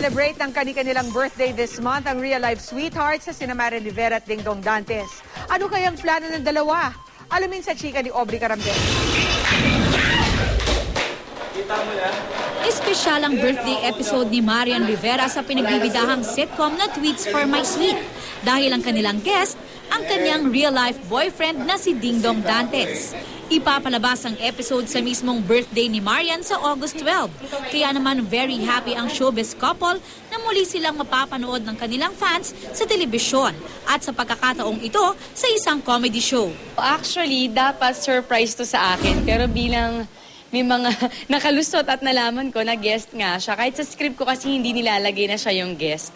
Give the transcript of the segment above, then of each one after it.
Mag-celebrate ng kanilang birthday this month ang real-life sweethearts sa sina Marian Rivera at Dingdong Dantes. Ano kayang plano ng dalawa? Alamin sa chika ni Aubrey Carambel. Espesyal ang birthday episode ni Marian Rivera sa pinagbibidahang sitcom na Tweets for My Sweet dahil ang kanilang guest, ang kanyang real-life boyfriend na si Dingdong Dantes. Ipapalabas ang episode sa mismong birthday ni Marian sa August 12. Kaya naman very happy ang showbiz couple na muli silang mapapanood ng kanilang fans sa telebisyon at sa pagkakataong ito sa isang comedy show. Actually, dapat surprise to sa akin pero bilang may mga nakalusot at nalaman ko na guest nga siya. Kahit sa script ko kasi hindi nilalagay na siya yung guest.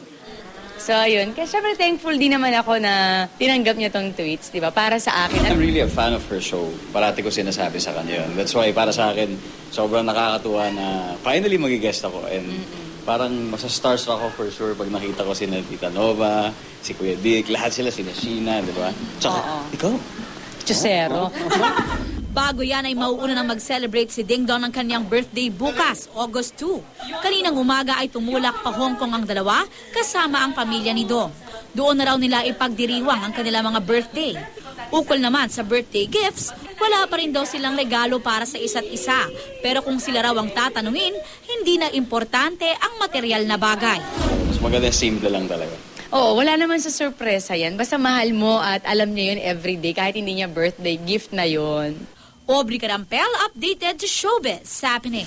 So, ayun. Kaya syempre thankful din naman ako na tinanggap niya tong tweets, di ba? Para sa akin. I'm really a fan of her show. Parati ko sinasabi sa kanya yun. That's why para sa akin, sobrang nakakatuwa na finally mag-guest ako. And parang masa-starstruck ako for sure pag nakita ko si Tita Nova, si Kuya Dick, lahat sila, si Sheena, di ba? Tsaka, ikaw? Chusero. Bago yan ay mauuna na mag-celebrate si Dingdong ng kanyang birthday bukas, August 2. Kaninang umaga ay tumulak pa Hong Kong ang dalawa kasama ang pamilya ni Dong. Doon na raw nila ipagdiriwang ang kanilang mga birthday. Ukol naman sa birthday gifts, wala pa rin daw silang regalo para sa isa't isa. Pero kung sila raw ang tatanungin, hindi na importante ang material na bagay. Mas maganda simple lang talaga. Oo, wala naman sa sorpresa yan. Basta mahal mo at alam niya yun everyday kahit hindi niya birthday, gift na yun. Aubrey Carampel, updated to Showbiz Happening.